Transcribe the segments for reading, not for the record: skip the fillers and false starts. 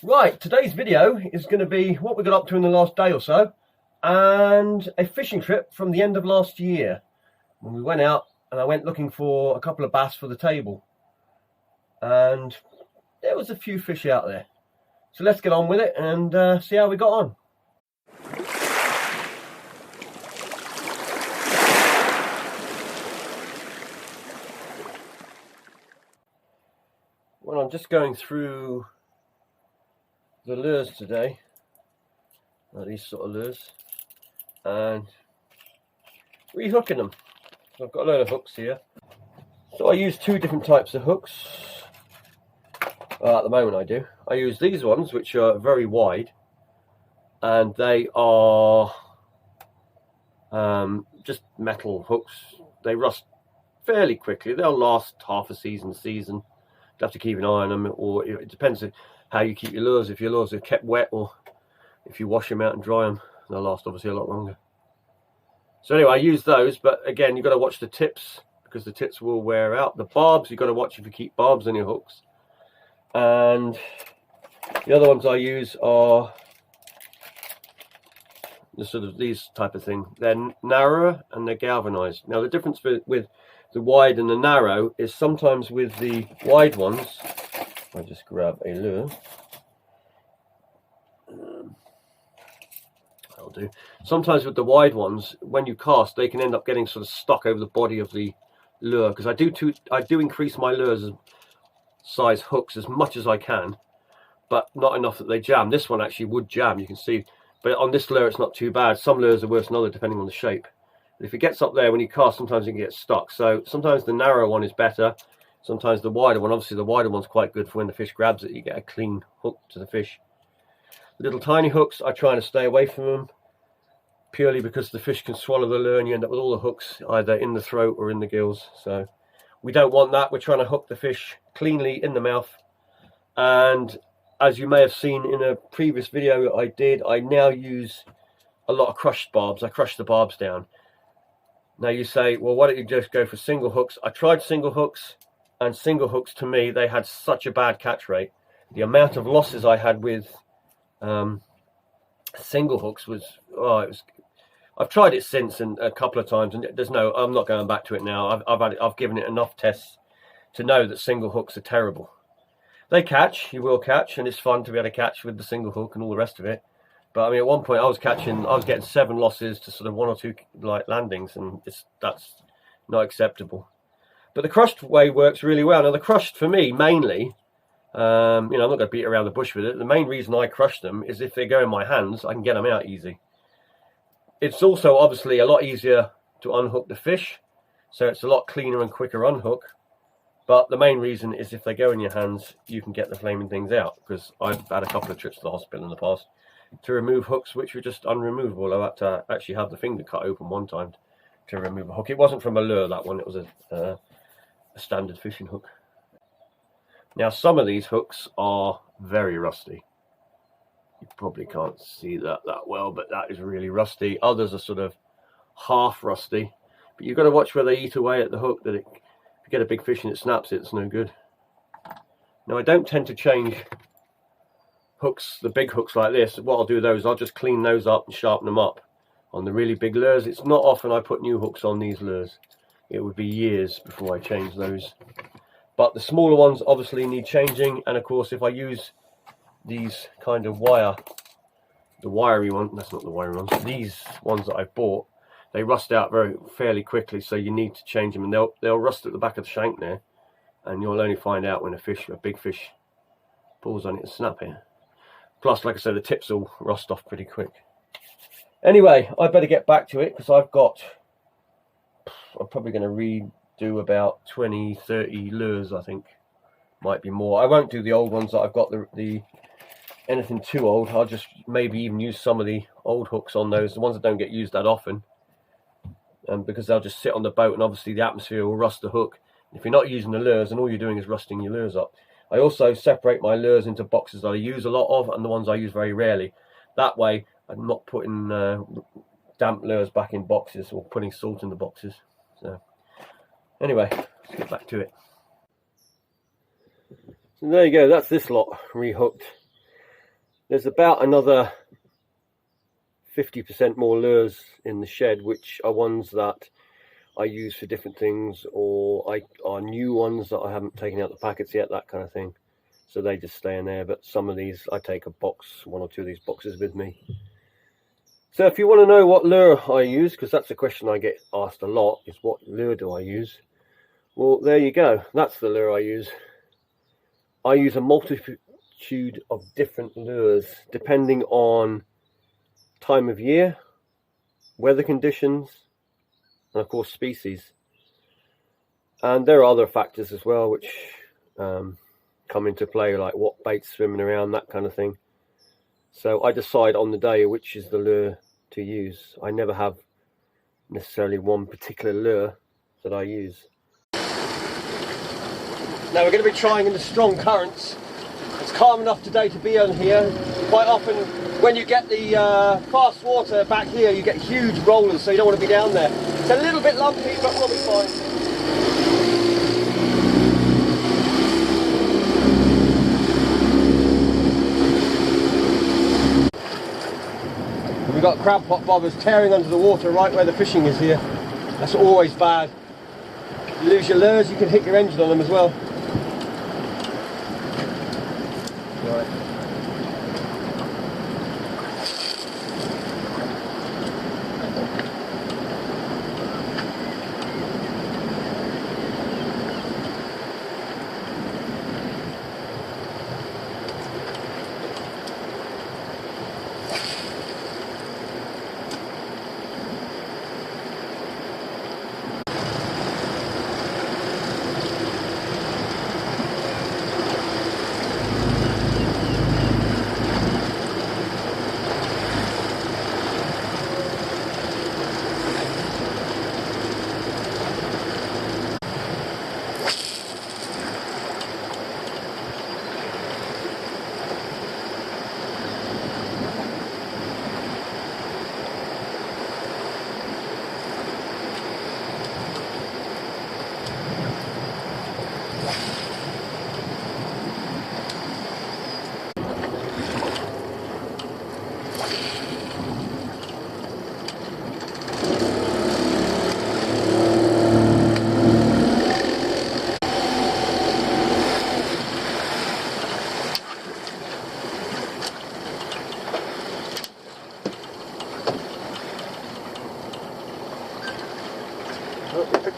Right, today's video is going to be what we got up to in the last day or so, and a fishing trip from the end of last year when we went out and I went looking for a couple of bass for the table, and there was a few fish out there. So let's get on with it and see how we got on. Well, I'm just going through the lures today, these sort of lures, and rehooking them. So I've got a load of hooks here. So I use two different types of hooks. At the moment I do. I use these ones, which are very wide, and they are just metal hooks. They rust fairly quickly. They'll last half a season. You have to keep an eye on them, or it depends on how you keep your lures. If your lures are kept wet, or if you wash them out and dry them, they'll last obviously a lot longer. So anyway, I use those, but again, you've got to watch the tips, because the tips will wear out. The barbs, you've got to watch if you keep barbs on your hooks. And the other ones I use are the sort of these type of thing. They're narrower and they're galvanized. Now the difference with the wide and the narrow is sometimes with the wide ones, I just grab a lure. That'll do. Sometimes with the wide ones, when you cast, they can end up getting sort of stuck over the body of the lure, because I do increase my lures size hooks as much as I can, but not enough that they jam. This one actually would jam, you can see, but on this lure it's not too bad. Some lures are worse than others depending on the shape. But if it gets up there when you cast, sometimes it can get stuck. So sometimes the narrow one is better, sometimes the wider one. Obviously the wider one's quite good for when the fish grabs it, you get a clean hook to the fish. The little tiny hooks, I try to stay away from them, purely because the fish can swallow the lure and you end up with all the hooks either in the throat or in the gills. So we don't want that. We're trying to hook the fish cleanly in the mouth. And as you may have seen in a previous video I did, I now use a lot of crushed barbs. I crush the barbs down. Now you say, well, why don't you just go for single hooks? I tried single hooks, and single hooks to me, they had such a bad catch rate. The amount of losses I had with single hooks was, I've tried it since and a couple of times, and I'm not going back to it now. I've given it enough tests to know that single hooks are terrible. They catch, you will catch, and it's fun to be able to catch with the single hook and all the rest of it. But I mean, at one point I was getting 7 losses to sort of 1 or 2 like landings, and that's not acceptable. But the crushed way works really well. Now the crushed for me mainly, I'm not going to beat around the bush with it. The main reason I crush them is if they go in my hands, I can get them out easy. It's also obviously a lot easier to unhook the fish, so it's a lot cleaner and quicker unhook. But the main reason is if they go in your hands, you can get the flaming things out, because I've had a couple of trips to the hospital in the past to remove hooks which were just unremovable. I had to actually have the finger cut open one time to remove a hook. It wasn't from a lure, that one. It was a standard fishing hook. Now some of these hooks are very rusty. You probably can't see that well, but that is really rusty. Others are sort of half rusty, but you've got to watch where they eat away at the hook, that if you get a big fish and it snaps, it's no good. Now I don't tend to change hooks, the big hooks like this. What I'll do with those, I'll just clean those up and sharpen them up. On the really big lures, it's not often I put new hooks on these lures. It would be years before I change those. But the smaller ones obviously need changing, and of course if I use these kind of the wiry one, that's not the wiry ones, these ones that I've bought, they rust out fairly quickly, so you need to change them, and they'll rust at the back of the shank there, and you'll only find out when a big fish pulls on it and snap it. Plus, like I said, the tips will rust off pretty quick. Anyway, I better get back to it, because I'm probably going to redo about 20-30 lures, I think. Might be more. I won't do the old ones that I've got, anything too old. I'll just maybe even use some of the old hooks on those, the ones that don't get used that often, because they'll just sit on the boat, and obviously the atmosphere will rust the hook. If you're not using the lures, and all you're doing is rusting your lures up. I also separate my lures into boxes that I use a lot of and the ones I use very rarely. That way I'm not putting damp lures back in boxes or putting salt in the boxes. So anyway, let's get back to it. So there you go, that's this lot rehooked. There's about another 50% more lures in the shed, which are ones that I use for different things, or are new ones that I haven't taken out the packets yet, that kind of thing. So they just stay in there. But some of these, I take a box, 1 or 2 of these boxes with me. So if you want to know what lure I use, because that's a question I get asked a lot, is what lure do I use? Well, there you go. That's the lure I use. I use a multitude of different lures depending on time of year, weather conditions, and of course species. And there are other factors as well which come into play, like what bait's swimming around, that kind of thing. So I decide on the day which is the lure to use. I never have necessarily one particular lure that I use. Now we're going to be trying in the strong currents. It's calm enough today to be on here. Quite often when you get the fast water back here, you get huge rollers, so you don't want to be down there. It's a little bit lumpy, but we'll be fine. We've got crab pot bobbers tearing under the water right where the fishing is here. That's always bad. You lose your lures, you can hit your engine on them as well. Right.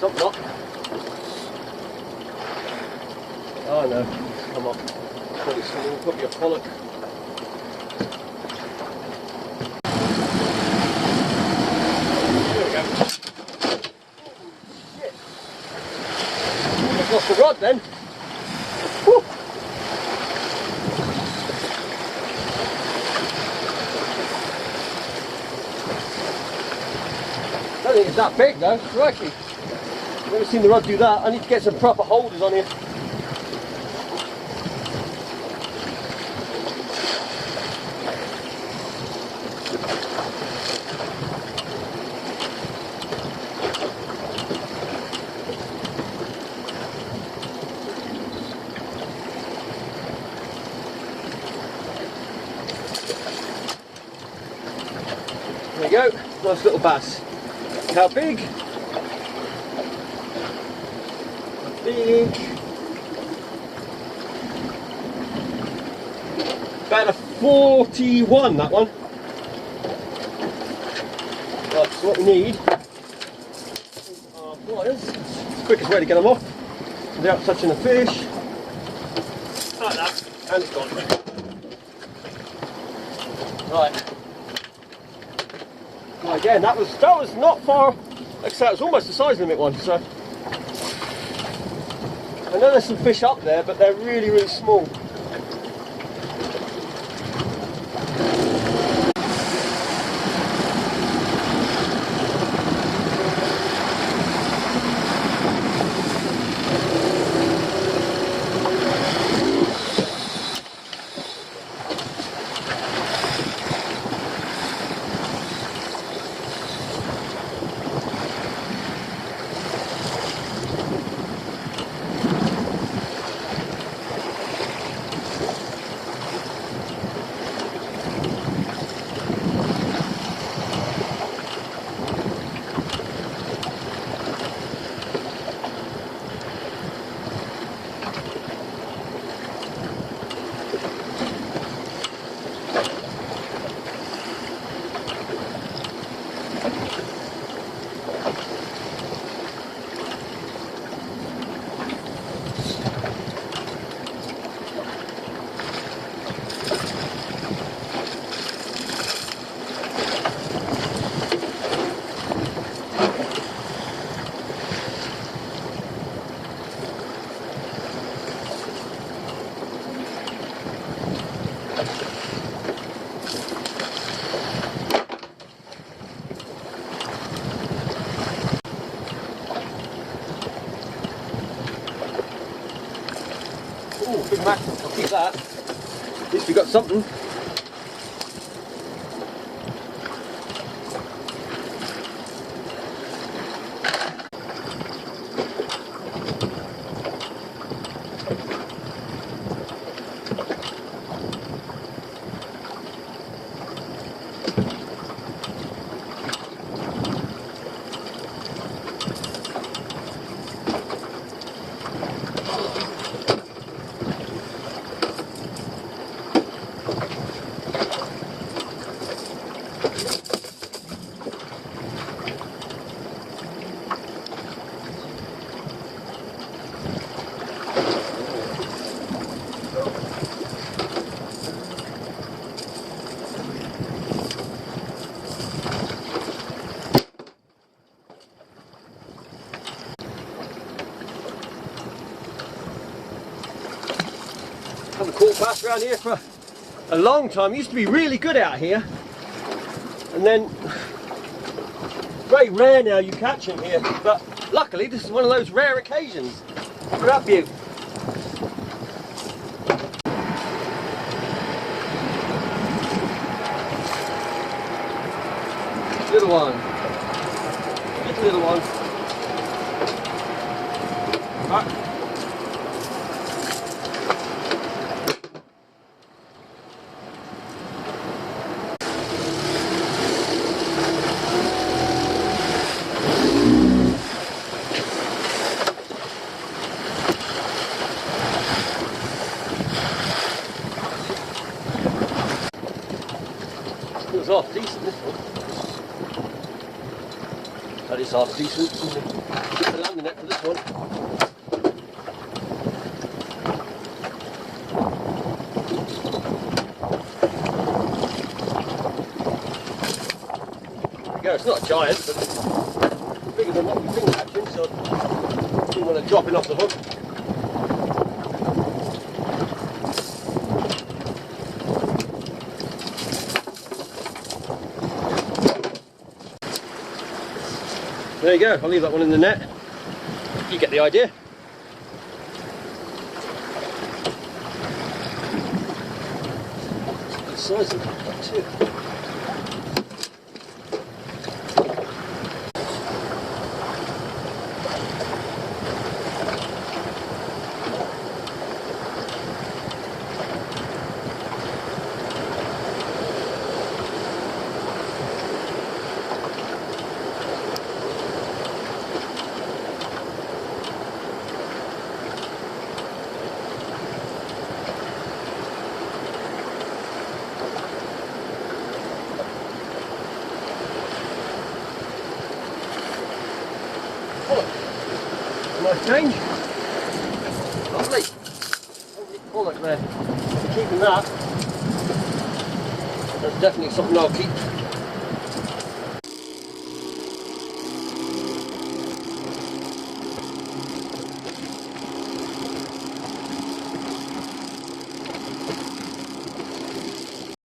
Topknot. Oh no, come on. Probably a pollack. There we go. Shit. I've lost the rod then. Whew. I don't think it's that big though, crikey. I've never seen the rod do that. I need to get some proper holders on here. There we go, nice little bass. How big? Big. About a 41, that one. Right, so what we need are pliers. It's the quickest way to get them off without touching the fish. Like that, and it's gone. Right. Well, again, that was not far. Like I say, it was almost the size limit one. So I know there's some fish up there, but they're really, really small. Oh, big mackerel. I'll keep that. At least we got something. Haven't caught bass around here for a long time. Used to be really good out here, and then it's very rare now you catch them here, but luckily this is one of those rare occasions. Look at that view. Little one. Little one. Right. It was half decent, this one. That is half decent. Get the landing net for this one. There we go. It's not a giant, but it's bigger than what we've been catching, so I didn't want to drop it off the hook. There you go, I'll leave that one in the net. You get the idea. Good size of that too. Nice change. Lovely. Lovely pollack there. Keeping that. That's definitely something I'll keep.